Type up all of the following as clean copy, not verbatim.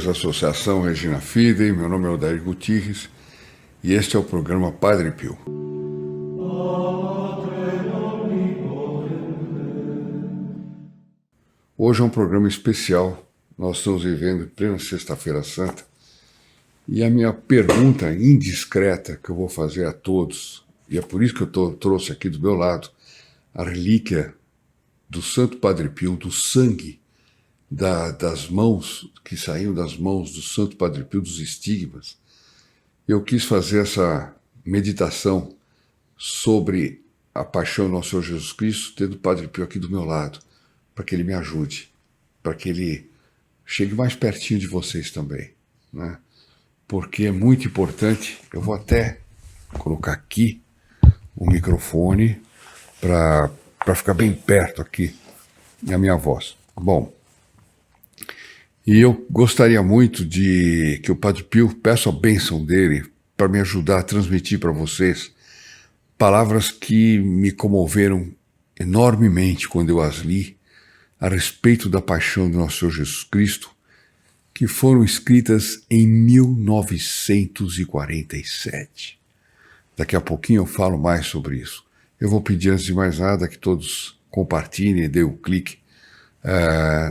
dessa associação Regina Fidei, meu nome é Odair Gutierrez e este é o programa Padre Pio. Hoje é um programa especial, nós estamos vivendo em plena Sexta-feira Santa e a minha pergunta indiscreta que eu vou fazer a todos, e é por isso que eu trouxe aqui do meu lado a relíquia do Santo Padre Pio, do sangue das mãos, que saíam das mãos do Santo Padre Pio, dos Estigmas. Eu quis fazer essa meditação sobre a Paixão de Nosso Senhor Jesus Cristo, tendo o Padre Pio aqui do meu lado, para que ele me ajude, para que ele chegue mais pertinho de vocês também, né? Porque é muito importante. Eu vou até colocar aqui o microfone para ficar bem perto aqui da minha voz. Bom, e eu gostaria muito de que o Padre Pio, peço a bênção dele para me ajudar a transmitir para vocês palavras que me comoveram enormemente quando eu as li a respeito da Paixão de Nosso Senhor Jesus Cristo, que foram escritas em 1947. Daqui a pouquinho eu falo mais sobre isso. Eu vou pedir, antes de mais nada, que todos compartilhem, dêem o clique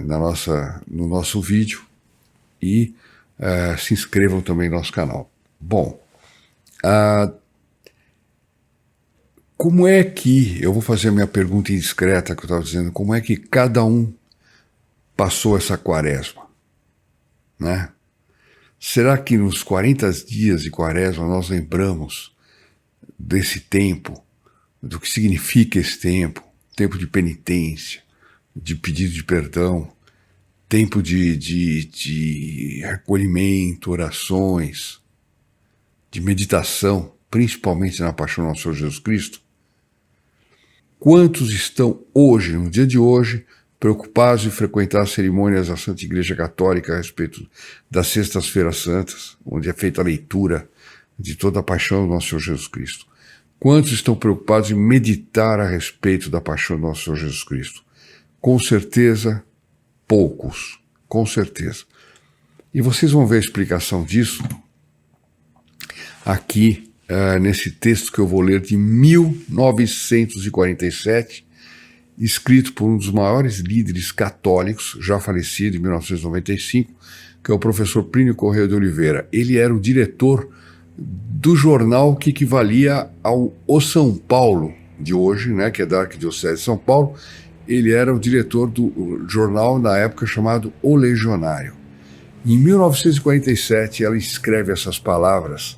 no nosso vídeo e se inscrevam também no nosso canal. Bom, como é que, eu vou fazer a minha pergunta indiscreta que eu estava dizendo, como é que cada um passou essa quaresma, né? Será que nos 40 dias de quaresma nós lembramos desse tempo, do que significa esse tempo, tempo de penitência, de pedido de perdão, tempo de recolhimento, orações, de meditação, principalmente na Paixão do Nosso Senhor Jesus Cristo? Quantos estão hoje, no dia de hoje, preocupados em frequentar as cerimônias da Santa Igreja Católica a respeito das Sextas-Feiras Santas, onde é feita a leitura de toda a Paixão do Nosso Senhor Jesus Cristo? Quantos estão preocupados em meditar a respeito da Paixão do Nosso Senhor Jesus Cristo? Com certeza, poucos, com certeza. E vocês vão ver a explicação disso aqui, nesse texto que eu vou ler de 1947, escrito por um dos maiores líderes católicos, já falecido em 1995, que é o professor Plínio Correia de Oliveira. Ele era o diretor do jornal que equivalia ao O São Paulo de hoje, né, que é da Arquidiocese de São Paulo. Ele era o diretor do jornal na época chamado O Legionário. Em 1947, ela escreve essas palavras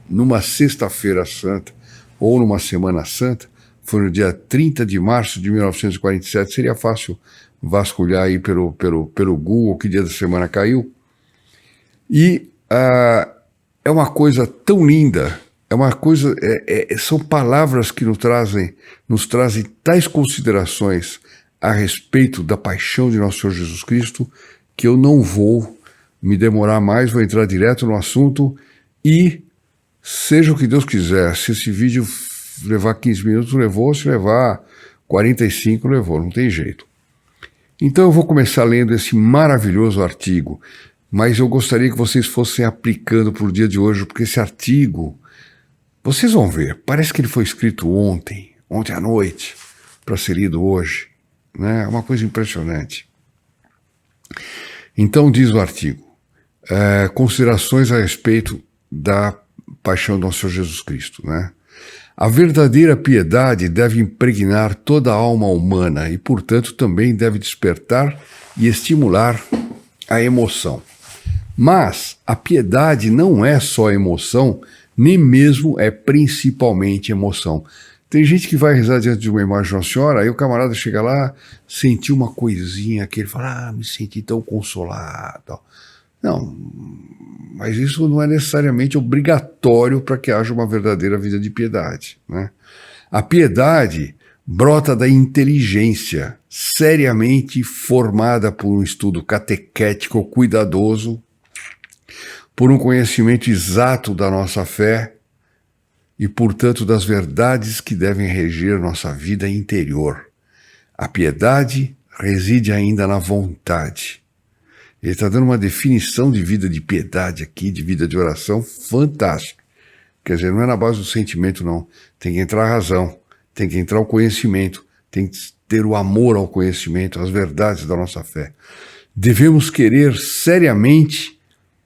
numa Sexta-feira Santa ou numa Semana Santa. Foi no dia 30 de março de 1947. Seria fácil vasculhar aí pelo Google que dia da semana caiu. E é uma coisa tão linda, é uma coisa, são palavras que nos trazem tais considerações a respeito da Paixão de Nosso Senhor Jesus Cristo, que eu não vou me demorar mais, vou entrar direto no assunto e seja o que Deus quiser. Se esse vídeo levar 15 minutos, levou, se levar 45, levou, não tem jeito. Então eu vou começar lendo esse maravilhoso artigo, mas eu gostaria que vocês fossem aplicando para o dia de hoje, porque esse artigo, vocês vão ver, parece que ele foi escrito ontem à noite, para ser lido hoje, né? É uma coisa impressionante. Então diz o artigo, considerações a respeito da Paixão do Nosso Senhor Jesus Cristo, né? A verdadeira piedade deve impregnar toda a alma humana e, portanto, também deve despertar e estimular a emoção. Mas a piedade não é só emoção, nem mesmo é principalmente emoção. Tem gente que vai rezar diante de uma imagem de Nossa Senhora, aí o camarada chega lá, sentiu uma coisinha que ele fala, me senti tão consolado. Não, mas isso não é necessariamente obrigatório para que haja uma verdadeira vida de piedade, né? A piedade brota da inteligência, seriamente formada por um estudo catequético cuidadoso, por um conhecimento exato da nossa fé e, portanto, das verdades que devem reger nossa vida interior. A piedade reside ainda na vontade. Ele está dando uma definição de vida de piedade aqui, de vida de oração, fantástica. Quer dizer, não é na base do sentimento, não. Tem que entrar a razão, tem que entrar o conhecimento, tem que ter o amor ao conhecimento, às verdades da nossa fé. Devemos querer seriamente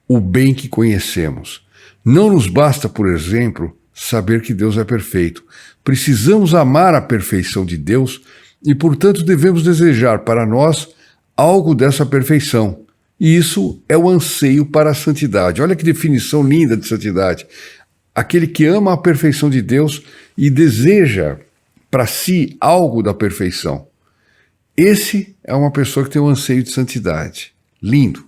o bem que conhecemos. Não nos basta, por exemplo, saber que Deus é perfeito. Precisamos amar a perfeição de Deus e, portanto, devemos desejar para nós algo dessa perfeição. E isso é o anseio para a santidade. Olha que definição linda de santidade. Aquele que ama a perfeição de Deus e deseja para si algo da perfeição. Esse é uma pessoa que tem um anseio de santidade. Lindo.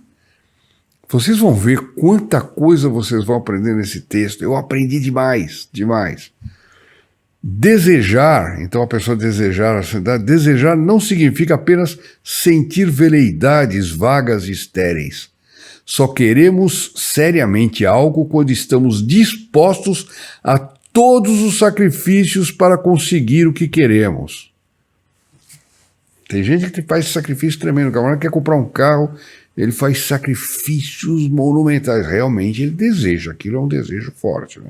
Vocês vão ver quanta coisa vocês vão aprender nesse texto. Eu aprendi demais, demais. Desejar, então a pessoa desejar a santidade, desejar não significa apenas sentir veleidades vagas e estéreis. Só queremos seriamente algo quando estamos dispostos a todos os sacrifícios para conseguir o que queremos. Tem gente que faz sacrifício tremendo. O camarada quer comprar um carro, ele faz sacrifícios monumentais. Realmente ele deseja, aquilo é um desejo forte, né?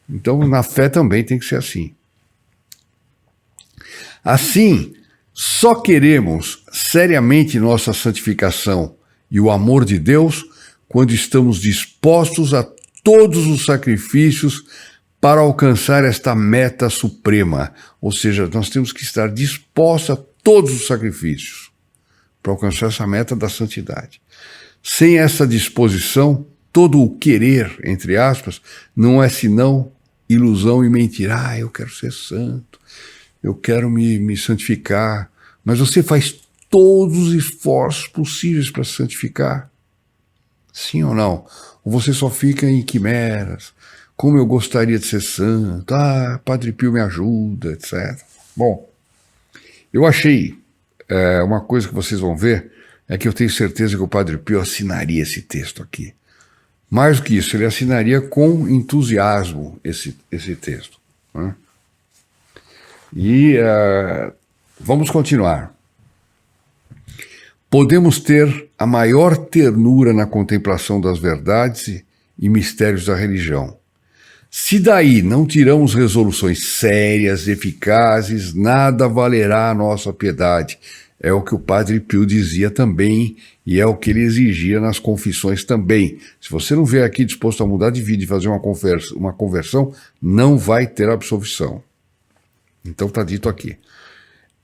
Então na fé também tem que ser assim. Assim, só queremos seriamente nossa santificação e o amor de Deus quando estamos dispostos a todos os sacrifícios para alcançar esta meta suprema. Ou seja, nós temos que estar dispostos a todos os sacrifícios para alcançar essa meta da santidade. Sem essa disposição, todo o querer, entre aspas, não é senão ilusão e mentira. Ah, eu quero ser santo, eu quero me santificar. Mas você faz todos os esforços possíveis para se santificar? Sim ou não? Ou você só fica em quimeras? Como eu gostaria de ser santo? Ah, Padre Pio me ajuda, etc. Bom, eu achei uma coisa que vocês vão ver, é que eu tenho certeza que o Padre Pio assinaria esse texto aqui. Mais do que isso, ele assinaria com entusiasmo esse texto, né? E vamos continuar. Podemos ter a maior ternura na contemplação das verdades e mistérios da religião. Se daí não tiramos resoluções sérias, eficazes, nada valerá a nossa piedade. É o que o Padre Pio dizia também, e é o que ele exigia nas confissões também. Se você não vier aqui disposto a mudar de vida e fazer uma conversão, não vai ter absolvição. Então está dito aqui.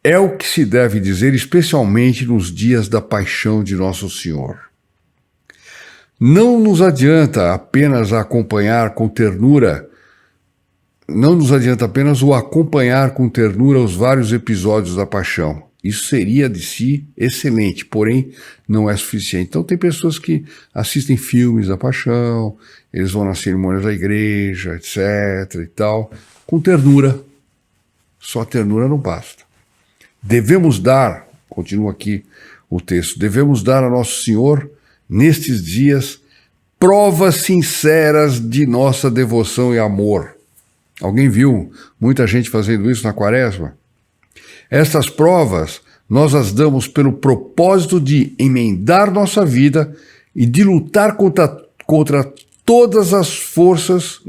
É o que se deve dizer especialmente nos dias da Paixão de Nosso Senhor. Não nos adianta apenas acompanhar com ternura, não nos adianta apenas o acompanhar com ternura os vários episódios da Paixão. Isso seria de si excelente, porém não é suficiente. Então tem pessoas que assistem filmes da Paixão, eles vão nas cerimônias da igreja, etc. e tal, com ternura. Só ternura não basta. Devemos dar, continua aqui o texto, devemos dar a Nosso Senhor, nestes dias, provas sinceras de nossa devoção e amor. Alguém viu muita gente fazendo isso na Quaresma? Estas provas nós as damos pelo propósito de emendar nossa vida e de lutar contra todas as forças,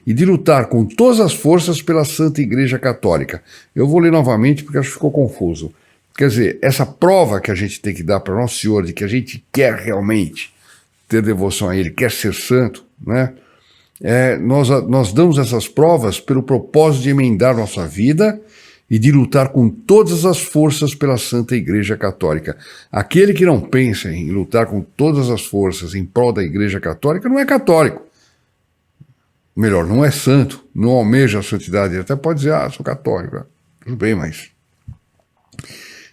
e de lutar com todas as forças pela Santa Igreja Católica. Eu vou ler novamente porque acho que ficou confuso. Quer dizer, essa prova que a gente tem que dar para Nosso Senhor de que a gente quer realmente ter devoção a Ele, quer ser santo, né? Nós damos essas provas pelo propósito de emendar nossa vida e de lutar com todas as forças pela Santa Igreja Católica. Aquele que não pensa em lutar com todas as forças em prol da Igreja Católica não é católico. Melhor, não é santo, não almeja a santidade. Ele até pode dizer, sou católico. Tudo bem, mas...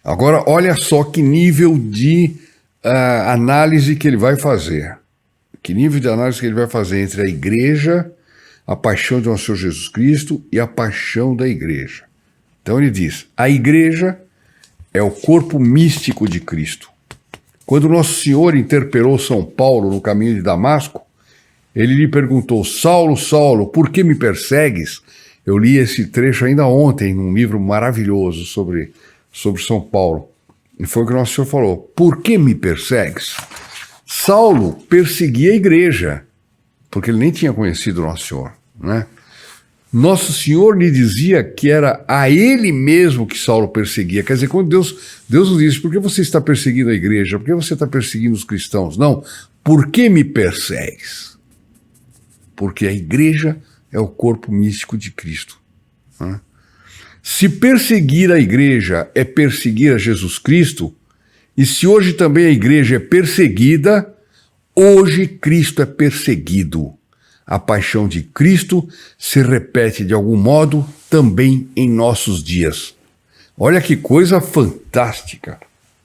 Agora, olha só que nível de análise que ele vai fazer. Que nível de análise que ele vai fazer entre a Igreja, a Paixão de Nosso Senhor Jesus Cristo e a Paixão da Igreja. Então ele diz, a Igreja é o corpo místico de Cristo. Quando Nosso Senhor interpelou São Paulo no caminho de Damasco, ele lhe perguntou, Saulo, Saulo, por que me persegues? Eu li esse trecho ainda ontem, num livro maravilhoso sobre São Paulo. E foi o que Nosso Senhor falou, por que me persegues? Saulo perseguia a igreja, porque ele nem tinha conhecido Nosso Senhor, né? Nosso Senhor lhe dizia que era a ele mesmo que Saulo perseguia. Quer dizer, quando Deus nos diz, por que você está perseguindo a igreja? Por que você está perseguindo os cristãos? Não, por que me persegues? Porque a igreja é o corpo místico de Cristo, né? Se perseguir a igreja é perseguir a Jesus Cristo, e se hoje também a igreja é perseguida, hoje Cristo é perseguido. A paixão de Cristo se repete de algum modo também em nossos dias. Olha que coisa fantástica,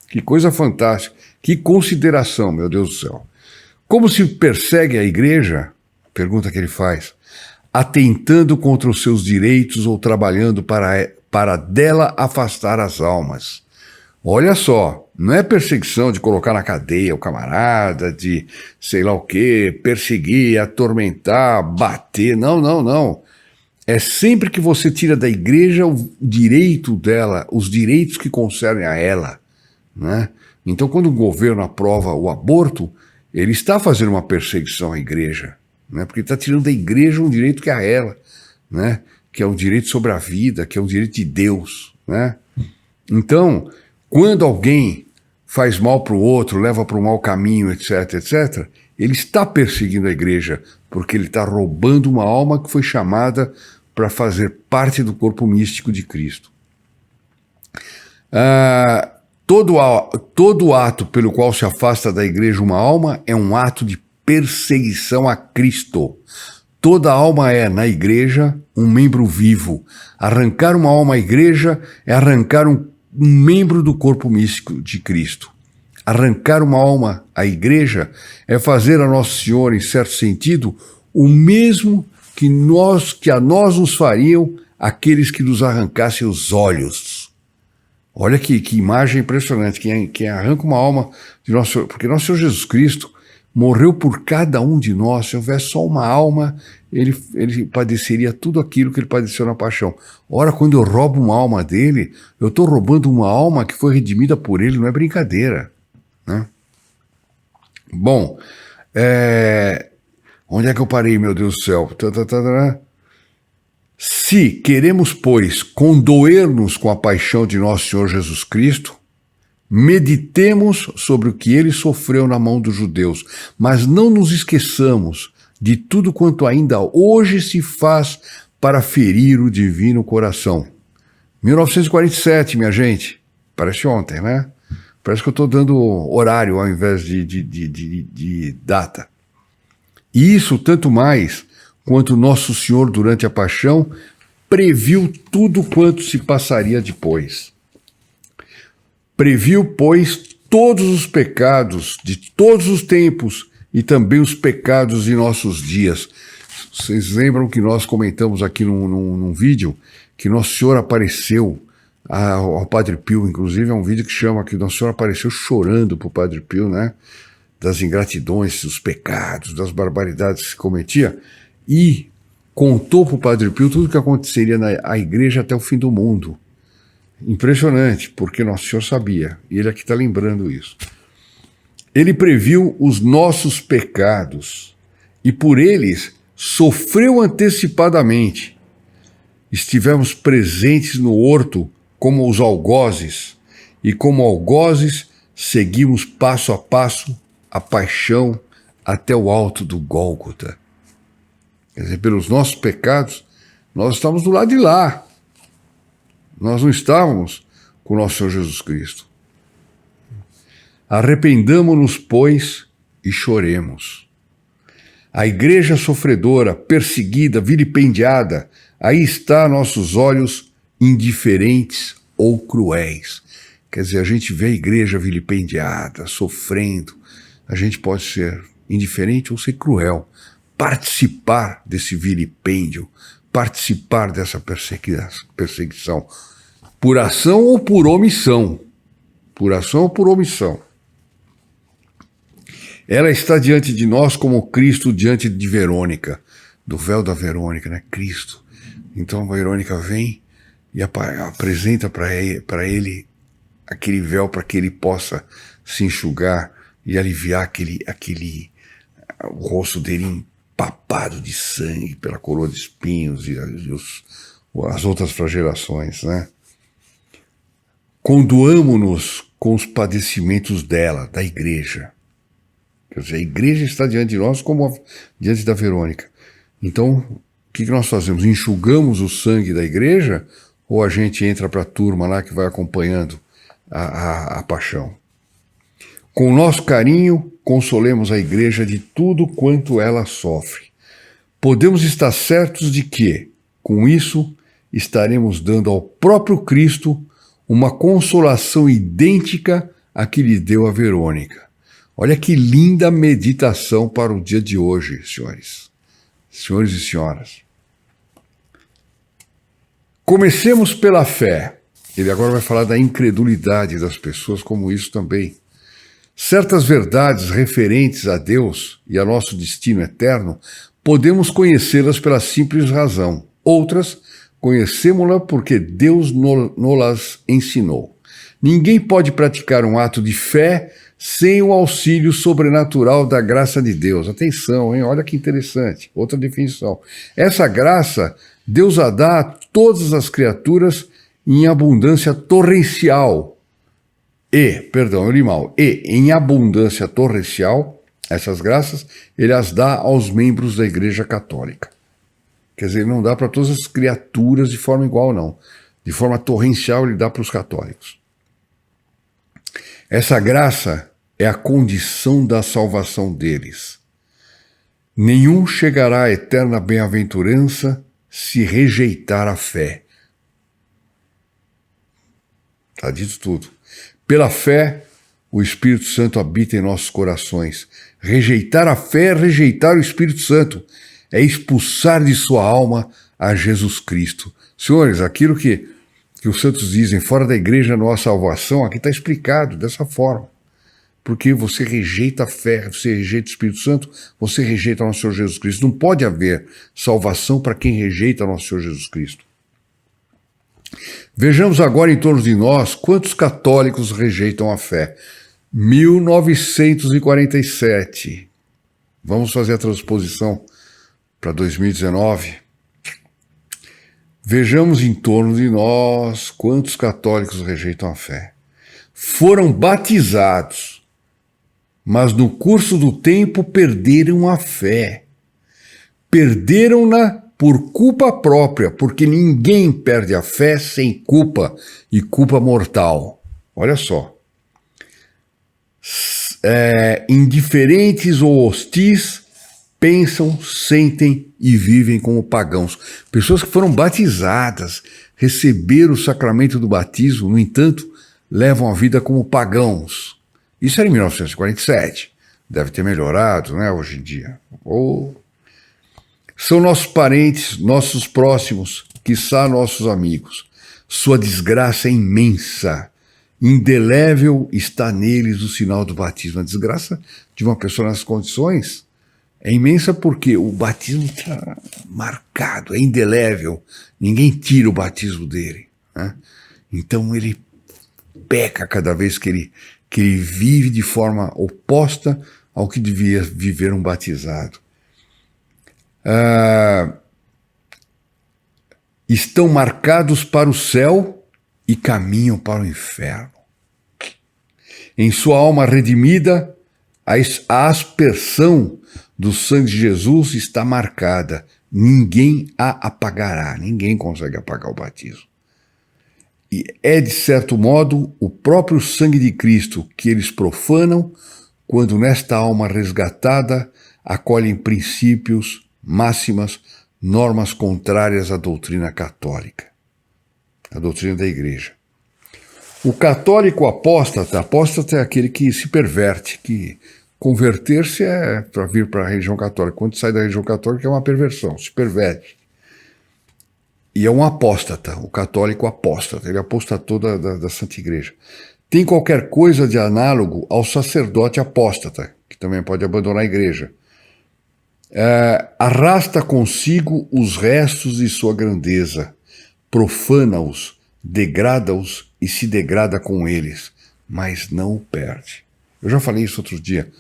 que coisa fantástica, que consideração, meu Deus do céu. Como se persegue a igreja? Pergunta que ele faz. Atentando contra os seus direitos ou trabalhando para dela afastar as almas. Olha só, não é perseguição de colocar na cadeia o camarada, de sei lá o quê, perseguir, atormentar, bater, não. É sempre que você tira da igreja o direito dela, os direitos que concernem a ela, né? Então, quando o governo aprova o aborto, ele está fazendo uma perseguição à igreja, né? Porque está tirando da igreja um direito que é a ela, né? Que é um direito sobre a vida, que é um direito de Deus, né? Então, quando alguém faz mal para o outro, leva para um mau caminho, etc., ele está perseguindo a igreja, porque ele está roubando uma alma que foi chamada para fazer parte do corpo místico de Cristo. Todo ato pelo qual se afasta da igreja uma alma é um ato de perseguição a Cristo. Toda alma é, na igreja, um membro vivo. Arrancar uma alma à igreja é arrancar um membro do corpo místico de Cristo. Arrancar uma alma à igreja é fazer a Nosso Senhor, em certo sentido, o mesmo que a nós nos fariam aqueles que nos arrancassem os olhos. Olha que imagem impressionante, quem arranca uma alma de Nosso Senhor, porque Nosso Senhor Jesus Cristo morreu por cada um de nós. Se houvesse só uma alma, ele padeceria tudo aquilo que ele padeceu na paixão. Ora, quando eu roubo uma alma dele, eu estou roubando uma alma que foi redimida por ele, não é brincadeira, né? Bom, onde é que eu parei, meu Deus do céu? Se queremos, pois, condoer-nos com a paixão de Nosso Senhor Jesus Cristo, meditemos sobre o que ele sofreu na mão dos judeus, mas não nos esqueçamos de tudo quanto ainda hoje se faz para ferir o divino coração. 1947, minha gente. Parece ontem, né? Parece que eu estou dando horário ao invés de data. E isso tanto mais quanto Nosso Senhor, durante a paixão, previu tudo quanto se passaria depois. Previu, pois, todos os pecados de todos os tempos e também os pecados de nossos dias. Vocês lembram que nós comentamos aqui num vídeo que Nosso Senhor apareceu ao Padre Pio, inclusive é um vídeo que chama que Nosso Senhor apareceu chorando para o Padre Pio, né? Das ingratidões, dos pecados, das barbaridades que se cometia, e contou para o Padre Pio tudo o que aconteceria na igreja até o fim do mundo. Impressionante, porque Nosso Senhor sabia, e ele aqui está lembrando isso. Ele previu os nossos pecados, e por eles sofreu antecipadamente. Estivemos presentes no horto como os algozes, e como algozes seguimos passo a passo a paixão até o alto do Gólgota. Quer dizer, pelos nossos pecados, nós estamos do lado de lá. Nós não estávamos com o Nosso Senhor Jesus Cristo. Arrependamo-nos, pois, e choremos. A igreja sofredora, perseguida, vilipendiada, aí está a nossos olhos indiferentes ou cruéis. Quer dizer, a gente vê a igreja vilipendiada, sofrendo. A gente pode ser indiferente ou ser cruel. Participar desse vilipêndio, participar dessa perseguição. Por ação ou por omissão. Por ação ou por omissão. Ela está diante de nós como Cristo diante de Verônica. Do véu da Verônica, né? Cristo. Então a Verônica vem e apresenta para ele aquele véu para que ele possa se enxugar e aliviar o rosto dele empapado de sangue pela coroa de espinhos e as outras flagelações, né? Condoamo-nos com os padecimentos dela, da igreja. Quer dizer, a igreja está diante de nós como diante da Verônica. Então, o que nós fazemos? Enxugamos o sangue da igreja ou a gente entra para a turma lá que vai acompanhando a paixão? Com o nosso carinho, consolemos a igreja de tudo quanto ela sofre. Podemos estar certos de que, com isso, estaremos dando ao próprio Cristo uma consolação idêntica à que lhe deu a Verônica. Olha que linda meditação para o dia de hoje, senhores e senhoras. Comecemos pela fé. Ele agora vai falar da incredulidade das pessoas, como isso também. Certas verdades referentes a Deus e a nosso destino eterno, podemos conhecê-las pela simples razão. Outras, conhecemos-las porque Deus nos ensinou. Ninguém pode praticar um ato de fé sem o auxílio sobrenatural da graça de Deus. Atenção, hein? Olha que interessante. Outra definição. Essa graça, Deus a dá a todas as criaturas em abundância torrencial. E em abundância torrencial, essas graças, ele as dá aos membros da Igreja Católica. Quer dizer, ele não dá para todas as criaturas de forma igual, não. De forma torrencial, ele dá para os católicos. Essa graça é a condição da salvação deles. Nenhum chegará à eterna bem-aventurança se rejeitar a fé. Está dito tudo. Pela fé, o Espírito Santo habita em nossos corações. Rejeitar a fé é rejeitar o Espírito Santo. É expulsar de sua alma a Jesus Cristo. Senhores, aquilo que os santos dizem, fora da igreja não há salvação, aqui está explicado dessa forma. Porque você rejeita a fé, você rejeita o Espírito Santo, você rejeita o nosso Senhor Jesus Cristo. Não pode haver salvação para quem rejeita o nosso Senhor Jesus Cristo. Vejamos agora em torno de nós quantos católicos rejeitam a fé. 1947. Vamos fazer a transposição para 2019. Vejamos em torno de nós quantos católicos rejeitam a fé. Foram batizados, mas no curso do tempo perderam a fé. Perderam-na por culpa própria, porque ninguém perde a fé sem culpa e culpa mortal. Olha só. Indiferentes ou hostis, pensam, sentem e vivem como pagãos. Pessoas que foram batizadas, receberam o sacramento do batismo, no entanto, levam a vida como pagãos. Isso era em 1947. Deve ter melhorado, né, hoje em dia. São nossos parentes, nossos próximos, quiçá nossos amigos. Sua desgraça é imensa. Indelével está neles o sinal do batismo. A desgraça de uma pessoa nessas condições é imensa porque o batismo está marcado, é indelével. Ninguém tira o batismo dele, né? Então ele peca cada vez que ele vive de forma oposta ao que devia viver um batizado. Estão marcados para o céu e caminham para o inferno. Em sua alma redimida, a aspersão do sangue de Jesus está marcada. Ninguém a apagará, ninguém consegue apagar o batismo. E é, de certo modo, o próprio sangue de Cristo que eles profanam quando nesta alma resgatada acolhem princípios, máximas, normas contrárias à doutrina católica, à doutrina da igreja. O católico apóstata é aquele que se perverte, que converter-se é para vir para a religião católica. Quando sai da religião católica é uma perversão, se perverte. E é um apóstata, o católico apóstata, ele apostatou da Santa Igreja. Tem qualquer coisa de análogo ao sacerdote apóstata, que também pode abandonar a igreja. Arrasta consigo os restos de sua grandeza, profana-os, degrada-os e se degrada com eles, mas não o perde. Eu já falei isso outro dia.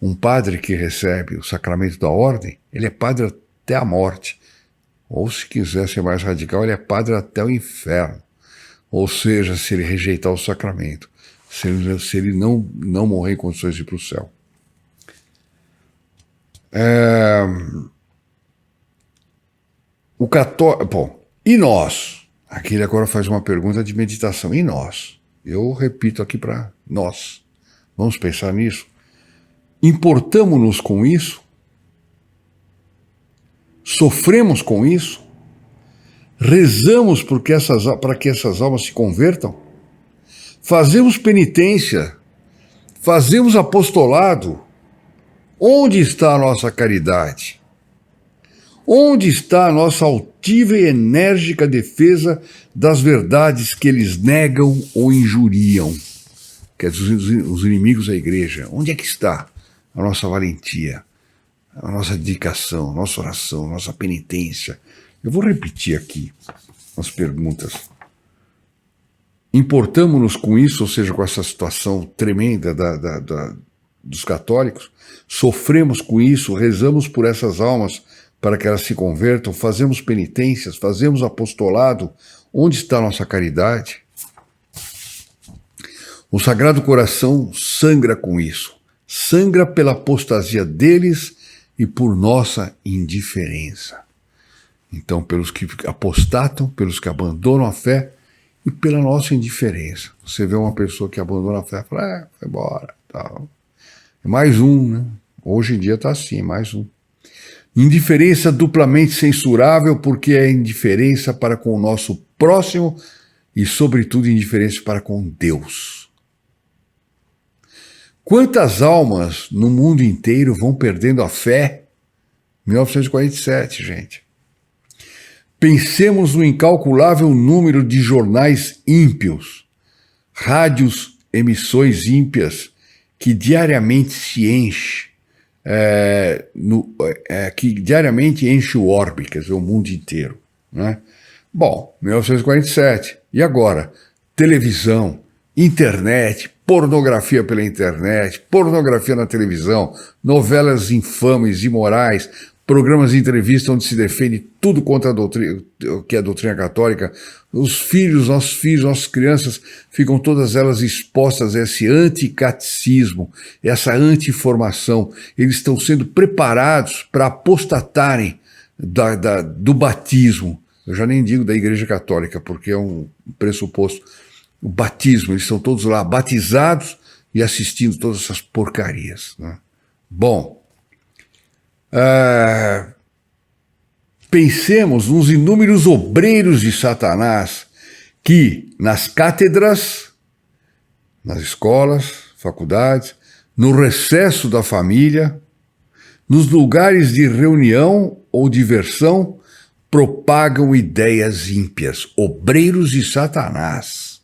Um padre que recebe o sacramento da ordem, ele é padre até a morte. Ou, se quiser ser mais radical, ele é padre até o inferno. Ou seja, se ele rejeitar o sacramento, se ele não morrer em condições de ir para o céu. O católico... Bom, e nós? Aqui ele agora faz uma pergunta de meditação. E nós? Eu repito aqui para nós. Vamos pensar nisso? Importamos-nos com isso? Sofremos com isso? Rezamos para que essas almas se convertam? Fazemos penitência? Fazemos apostolado? Onde está a nossa caridade? Onde está a nossa altiva e enérgica defesa das verdades que eles negam ou injuriam? Quer dizer, os inimigos da igreja. Onde é que está a nossa valentia, a nossa dedicação, a nossa oração, a nossa penitência? Eu vou repetir aqui as perguntas. Importamos-nos com isso, ou seja, com essa situação tremenda dos católicos? Sofremos com isso? Rezamos por essas almas para que elas se convertam? Fazemos penitências? Fazemos apostolado? Onde está a nossa caridade? O Sagrado Coração sangra com isso. Sangra pela apostasia deles e por nossa indiferença. Então, pelos que apostatam, pelos que abandonam a fé e pela nossa indiferença. Você vê uma pessoa que abandona a fé e fala, foi embora, tal. É mais um, né? Hoje em dia está assim, mais um. Indiferença duplamente censurável, porque é indiferença para com o nosso próximo e, sobretudo, indiferença para com Deus. Quantas almas no mundo inteiro vão perdendo a fé? 1947, gente. Pensemos no incalculável número de jornais ímpios, rádios, emissões ímpias, que diariamente se enche, que diariamente enche o orbe, quer dizer, o mundo inteiro, né? Bom, 1947. E agora? Televisão, internet, pornografia pela internet, pornografia na televisão, novelas infames, imorais, programas de entrevista onde se defende tudo contra a doutrina, que é a doutrina católica. Os filhos, nossas crianças, ficam todas elas expostas a esse anticatecismo, essa anti-informação. Eles estão sendo preparados para apostatarem do batismo. Eu já nem digo da Igreja Católica, porque é um pressuposto. O batismo, eles estão todos lá batizados e assistindo todas essas porcarias, né? Bom, pensemos nos inúmeros obreiros de Satanás que nas cátedras, nas escolas, faculdades, no recesso da família, nos lugares de reunião ou diversão, propagam ideias ímpias, obreiros de Satanás.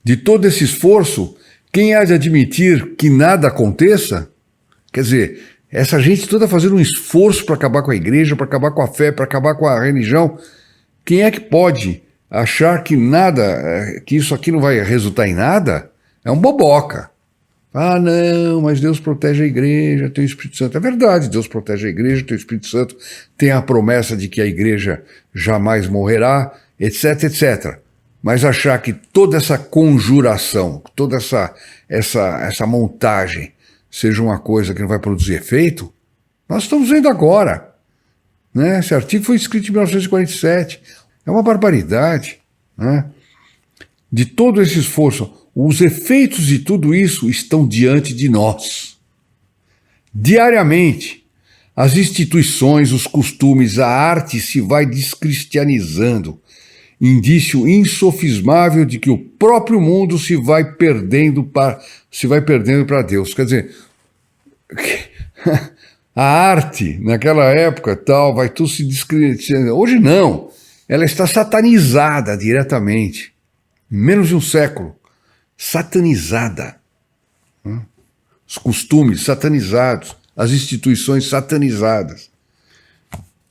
De todo esse esforço, quem há de admitir que nada aconteça? Quer dizer, essa gente toda fazendo um esforço para acabar com a igreja, para acabar com a fé, para acabar com a religião. Quem é que pode achar que nada, que isso aqui não vai resultar em nada? É um boboca. Ah, não, mas Deus protege a igreja, tem o Espírito Santo. É verdade, Deus protege a igreja, tem o Espírito Santo, tem a promessa de que a igreja jamais morrerá, etc, etc. Mas achar que toda essa conjuração, toda essa montagem seja uma coisa que não vai produzir efeito, nós estamos vendo agora, né? Esse artigo foi escrito em 1947, é uma barbaridade, né? De todo esse esforço, os efeitos de tudo isso estão diante de nós. Diariamente, as instituições, os costumes, a arte se vai descristianizando, indício insofismável de que o próprio mundo se vai perdendo para Deus. Quer dizer, a arte, naquela época, tal, vai tudo se descristianizando. Hoje não, ela está satanizada diretamente. Em menos de um século, satanizada. Os costumes satanizados, as instituições satanizadas.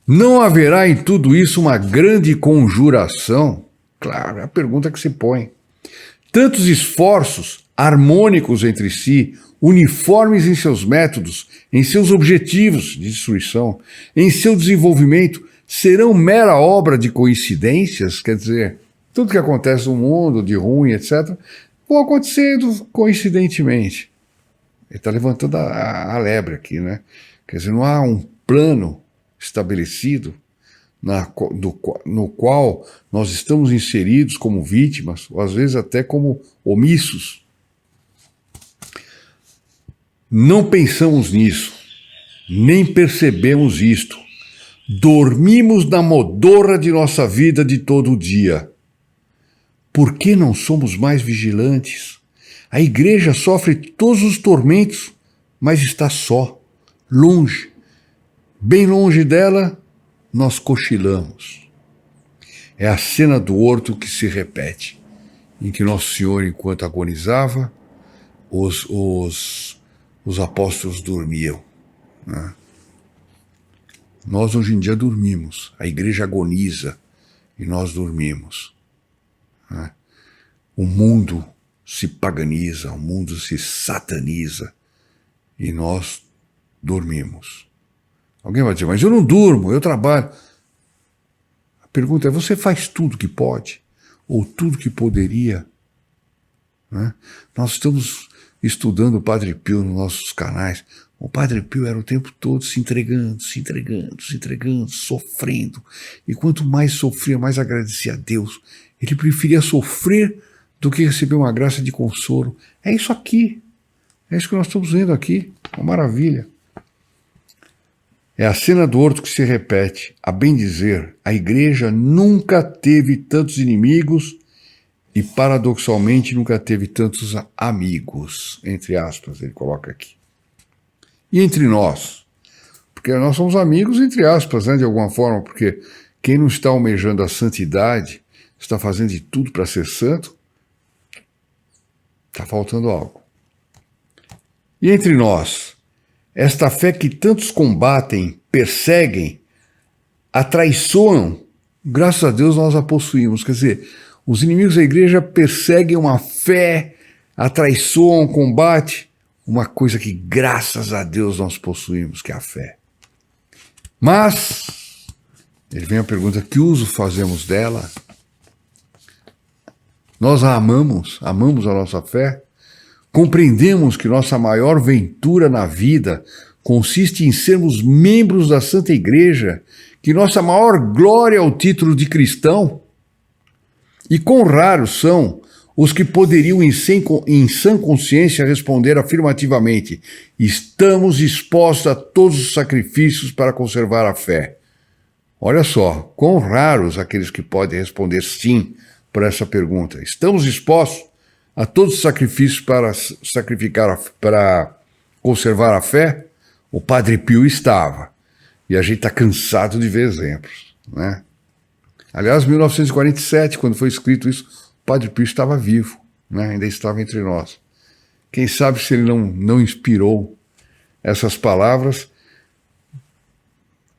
Não haverá em tudo isso uma grande conjuração? Claro, é a pergunta que se põe. Tantos esforços harmônicos entre si, uniformes em seus métodos, em seus objetivos de destruição, em seu desenvolvimento, serão mera obra de coincidências? Quer dizer, tudo que acontece no mundo, de ruim, etc., vão acontecendo coincidentemente. Ele está levantando a lebre aqui, né? Quer dizer, não há um plano estabelecido no qual nós estamos inseridos como vítimas, ou às vezes até como omissos. Não pensamos nisso, nem percebemos isto. Dormimos na modorra de nossa vida de todo o dia. Por que não somos mais vigilantes? A igreja sofre todos os tormentos, mas está só, longe. Bem longe dela, nós cochilamos. É a cena do horto que se repete, em que Nosso Senhor, enquanto agonizava, os apóstolos dormiam, né? Nós hoje em dia dormimos, a igreja agoniza e nós dormimos, né? O mundo se paganiza, o mundo se sataniza e nós dormimos. Alguém vai dizer, mas eu não durmo, eu trabalho. A pergunta é, você faz tudo que pode? Ou tudo que poderia? Né? Nós estamos estudando o Padre Pio nos nossos canais. O Padre Pio era o tempo todo se entregando, sofrendo. E quanto mais sofria, mais agradecia a Deus. Ele preferia sofrer do que receber uma graça de consolo. É isso aqui. É isso que nós estamos vendo aqui. Uma maravilha. É a cena do horto que se repete. A bem dizer, a igreja nunca teve tantos inimigos e, paradoxalmente, nunca teve tantos amigos, entre aspas, ele coloca aqui. E entre nós? Porque nós somos amigos, entre aspas, né, de alguma forma, porque quem não está almejando a santidade, está fazendo de tudo para ser santo, está faltando algo. E entre nós? Esta fé que tantos combatem, perseguem, atraiçoam, graças a Deus nós a possuímos. Quer dizer, os inimigos da igreja perseguem uma fé, atraiçoam, combatem, uma coisa que graças a Deus nós possuímos, que é a fé. Mas, ele vem a pergunta, que uso fazemos dela? Nós a amamos a nossa fé? Compreendemos que nossa maior ventura na vida consiste em sermos membros da Santa Igreja, que nossa maior glória é o título de cristão? E quão raros são os que poderiam em sã consciência responder afirmativamente: estamos dispostos a todos os sacrifícios para conservar a fé. Olha só, quão raros aqueles que podem responder sim para essa pergunta. Estamos dispostos a todos os sacrifícios para conservar a fé? O Padre Pio estava. E a gente está cansado de ver exemplos, né? Aliás, em 1947, quando foi escrito isso, o Padre Pio estava vivo, né? Ainda estava entre nós. Quem sabe se ele não inspirou essas palavras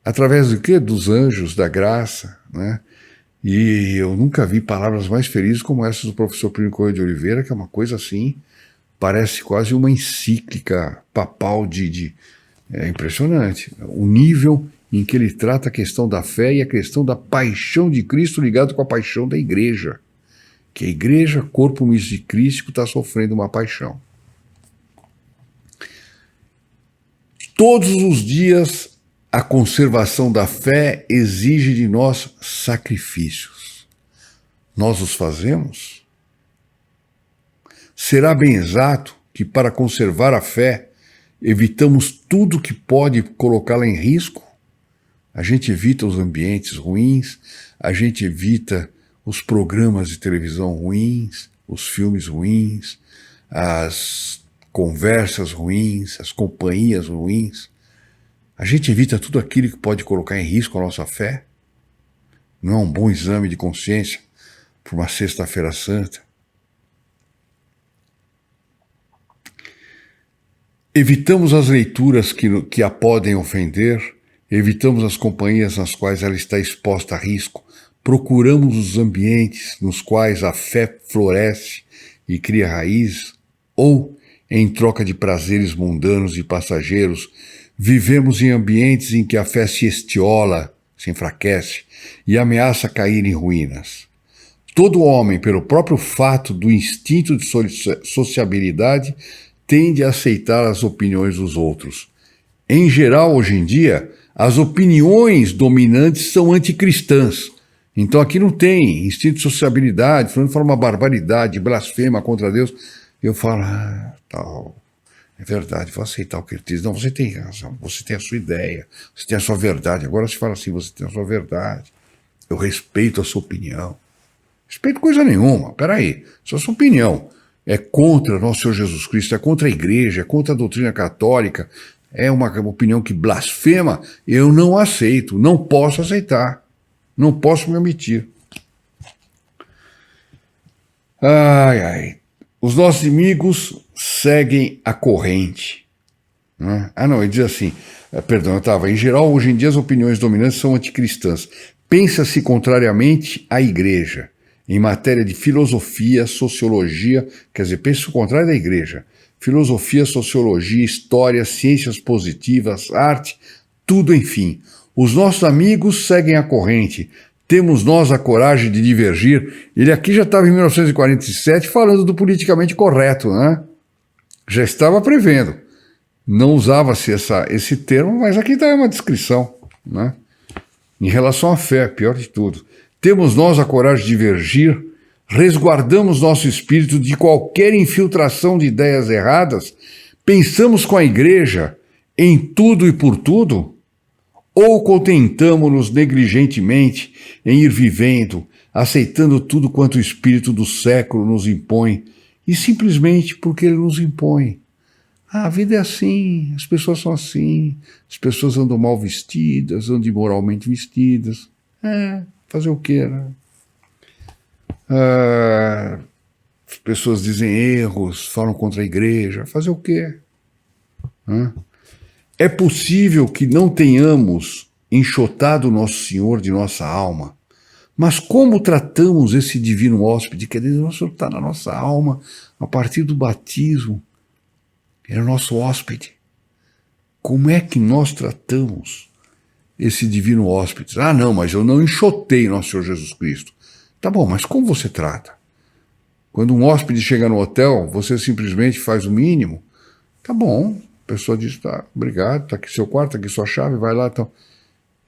através do quê? Dos anjos, da graça, né? E eu nunca vi palavras mais felizes como essas do professor Plínio Corrêa de Oliveira, que é uma coisa assim, parece quase uma encíclica papal é impressionante. O nível em que ele trata a questão da fé e a questão da paixão de Cristo ligado com a paixão da igreja. Que a igreja, corpo místico de Cristo, está sofrendo uma paixão. Todos os dias a conservação da fé exige de nós sacrifícios. Nós os fazemos? Será bem exato que para conservar a fé evitamos tudo que pode colocá-la em risco? A gente evita os ambientes ruins, a gente evita os programas de televisão ruins, os filmes ruins, as conversas ruins, as companhias ruins. A gente evita tudo aquilo que pode colocar em risco a nossa fé? Não é um bom exame de consciência para uma Sexta-feira Santa? Evitamos as leituras que a podem ofender, evitamos as companhias nas quais ela está exposta a risco, procuramos os ambientes nos quais a fé floresce e cria raízes, Ou, em troca de prazeres mundanos e passageiros, vivemos em ambientes em que a fé se estiola, se enfraquece e ameaça cair em ruínas. Todo homem, pelo próprio fato do instinto de sociabilidade, tende a aceitar as opiniões dos outros. Em geral, hoje em dia, as opiniões dominantes são anticristãs. Então aqui não tem instinto de sociabilidade, falando fala uma barbaridade, blasfema contra Deus. Eu falo, tal, é verdade, vou aceitar o que ele diz. Não, você tem razão, você tem a sua ideia, você tem a sua verdade. Agora se fala assim, você tem a sua verdade. Eu respeito a sua opinião. Respeito coisa nenhuma, peraí, isso é a sua opinião. É contra nosso Senhor Jesus Cristo, é contra a igreja, é contra a doutrina católica, é uma opinião que blasfema, eu não aceito, não posso aceitar, não posso me omitir. Ai, ai. Os nossos inimigos seguem a corrente. Né? Não, ele diz assim, em geral, hoje em dia as opiniões dominantes são anticristãs. Pensa-se contrariamente à igreja, em matéria de filosofia, sociologia, quer dizer, pensa o contrário da igreja. Filosofia, sociologia, história, ciências positivas, arte, tudo enfim. Os nossos amigos seguem a corrente. Temos nós a coragem de divergir? Ele aqui já estava em 1947 falando do politicamente correto, né? Já estava prevendo. Não usava-se esse termo, mas aqui está uma descrição, né? Em relação à fé, pior de tudo. Temos nós a coragem de divergir? Resguardamos nosso espírito de qualquer infiltração de ideias erradas? Pensamos com a igreja em tudo e por tudo? Ou contentamo-nos negligentemente em ir vivendo, aceitando tudo quanto o espírito do século nos impõe, e simplesmente porque ele nos impõe? A vida é assim, as pessoas são assim, as pessoas andam mal vestidas, andam imoralmente vestidas. Fazer o quê, né? As pessoas dizem erros, falam contra a igreja, fazer o quê? É possível que não tenhamos enxotado Nosso Senhor de nossa alma, mas como tratamos esse divino hóspede, que Deus está na nossa alma a partir do batismo, ele é o nosso hóspede. Como é que nós tratamos esse divino hóspede? Não, mas eu não enxotei Nosso Senhor Jesus Cristo. Tá bom, mas como você trata? Quando um hóspede chega no hotel, você simplesmente faz o mínimo? Tá bom, a pessoa diz, tá, obrigado, tá aqui seu quarto, tá aqui sua chave, vai lá, então.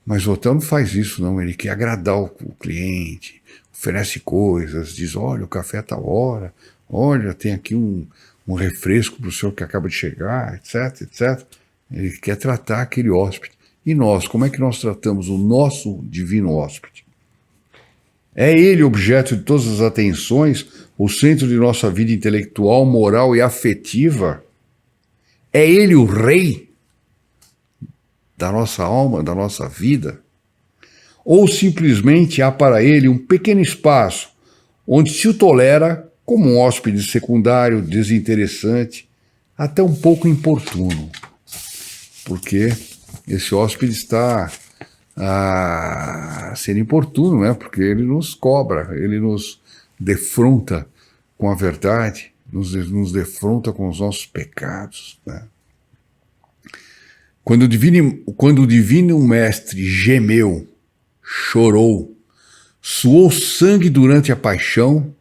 Mas o hotel não faz isso, não, ele quer agradar o cliente, oferece coisas, diz, olha, o café é tal hora, olha, tem aqui um refresco para o senhor que acaba de chegar, etc, etc. Ele quer tratar aquele hóspede. E nós, como é que nós tratamos o nosso divino hóspede? É ele objeto de todas as atenções, o centro de nossa vida intelectual, moral e afetiva? É ele o rei da nossa alma, da nossa vida? Ou simplesmente há para ele um pequeno espaço onde se o tolera como um hóspede secundário, desinteressante, até um pouco importuno? Porque esse hóspede está a ser importuno, né? Porque ele nos cobra, ele nos defronta com a verdade, nos defronta com os nossos pecados, né? Quando o divino mestre gemeu, chorou, suou sangue durante a paixão,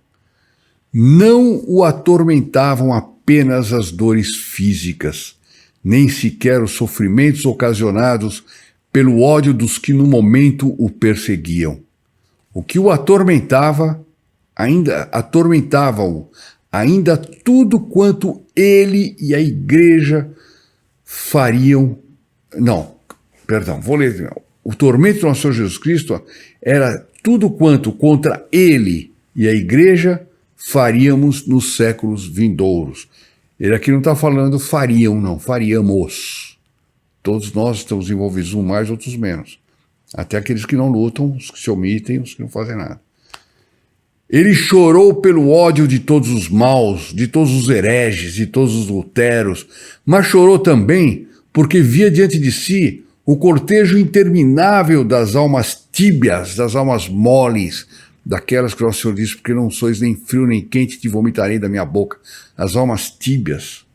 não o atormentavam apenas as dores físicas, nem sequer os sofrimentos ocasionados pelo ódio dos que no momento o perseguiam. O que o atormentava, atormentava-o ainda tudo quanto ele e a igreja fariam. Não, perdão, vou ler. O tormento do nosso Senhor Jesus Cristo era tudo quanto contra ele e a igreja faríamos nos séculos vindouros. Ele aqui não está falando fariam, não, faríamos. Todos nós estamos envolvidos, uns mais, outros menos. Até aqueles que não lutam, os que se omitem, os que não fazem nada. Ele chorou pelo ódio de todos os maus, de todos os hereges, de todos os luteros, mas chorou também porque via diante de si o cortejo interminável das almas tíbias, das almas moles, daquelas que Nosso Senhor disse, porque não sois nem frio nem quente, te vomitarei da minha boca. As almas tíbias,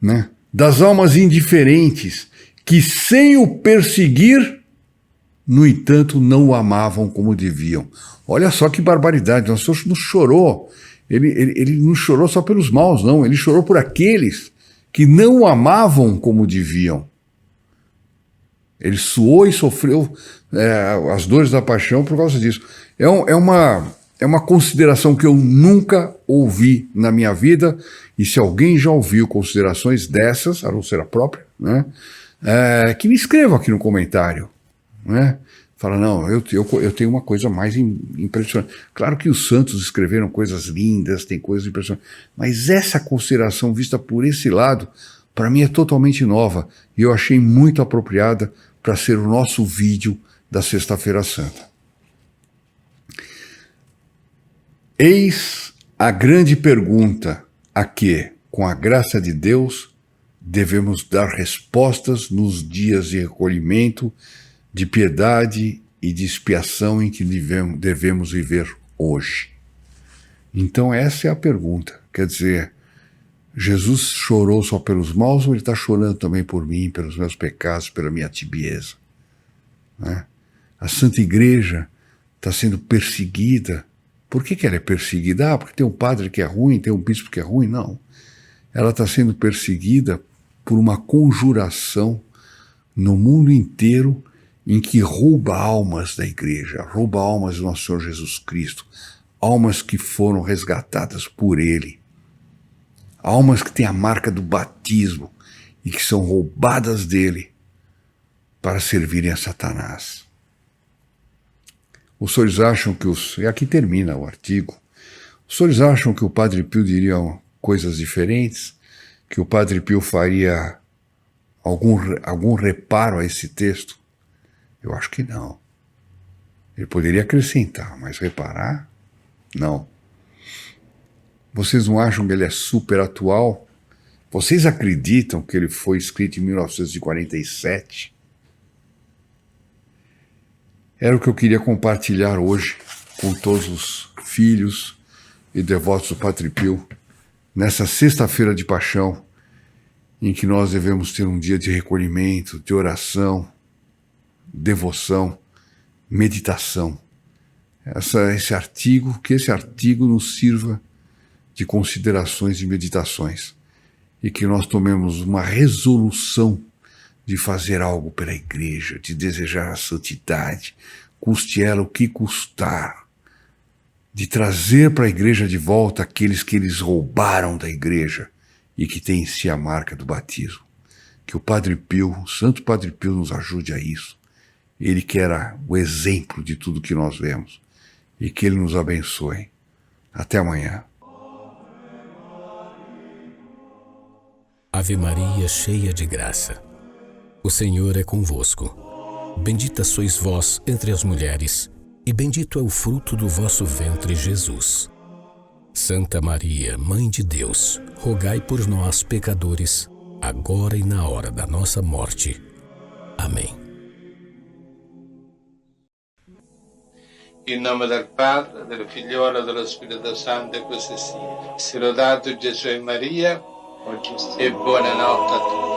né? Das almas indiferentes, que sem o perseguir, no entanto, não o amavam como deviam. Olha só que barbaridade, Nosso Senhor não chorou, ele não chorou só pelos maus, não, ele chorou por aqueles que não o amavam como deviam. Ele suou e sofreu as dores da paixão por causa disso. É uma consideração que eu nunca ouvi na minha vida, e se alguém já ouviu considerações dessas, a não ser a própria, né, que me escreva aqui no comentário, né? Fala, não, eu tenho uma coisa mais impressionante. Claro que os santos escreveram coisas lindas, tem coisas impressionantes, mas essa consideração vista por esse lado, para mim é totalmente nova, e eu achei muito apropriada para ser o nosso vídeo da Sexta-feira Santa. Eis a grande pergunta a que, com a graça de Deus, devemos dar respostas nos dias de recolhimento, de piedade e de expiação em que devemos viver hoje. Então essa é a pergunta. Quer dizer, Jesus chorou só pelos maus ou ele está chorando também por mim, pelos meus pecados, pela minha tibieza? Né? A Santa Igreja está sendo perseguida. Por que ela é perseguida? Porque tem um padre que é ruim, tem um bispo que é ruim? Não. Ela está sendo perseguida por uma conjuração no mundo inteiro em que rouba almas da Igreja, rouba almas do Nosso Senhor Jesus Cristo, almas que foram resgatadas por Ele, almas que têm a marca do batismo e que são roubadas dele para servirem a Satanás. Os senhores acham que e aqui termina o artigo, os senhores acham que o Padre Pio diria coisas diferentes? Que o Padre Pio faria algum reparo a esse texto? Eu acho que não. Ele poderia acrescentar, mas reparar, não. Vocês não acham que ele é super atual? Vocês acreditam que ele foi escrito em 1947? Era o que eu queria compartilhar hoje com todos os filhos e devotos do Padre Pio, nessa sexta-feira de paixão, em que nós devemos ter um dia de recolhimento, de oração, devoção, meditação. Que esse artigo nos sirva de considerações e meditações, e que nós tomemos uma resolução de fazer algo pela Igreja, de desejar a santidade, custe ela o que custar, de trazer para a Igreja de volta aqueles que eles roubaram da Igreja e que têm em si a marca do batismo. Que o Padre Pio, o Santo Padre Pio, nos ajude a isso. Ele que era o exemplo de tudo que nós vemos, e que ele nos abençoe. Até amanhã. Ave Maria, cheia de graça, o Senhor é convosco. Bendita sois vós entre as mulheres, e bendito é o fruto do vosso ventre, Jesus. Santa Maria, Mãe de Deus, rogai por nós, pecadores, agora e na hora da nossa morte. Amém. In nome del Padre, del Figliolo e dello Spirito Santo, e così sia. Sia lodato Gesù e Maria, e buonanotte a tutti.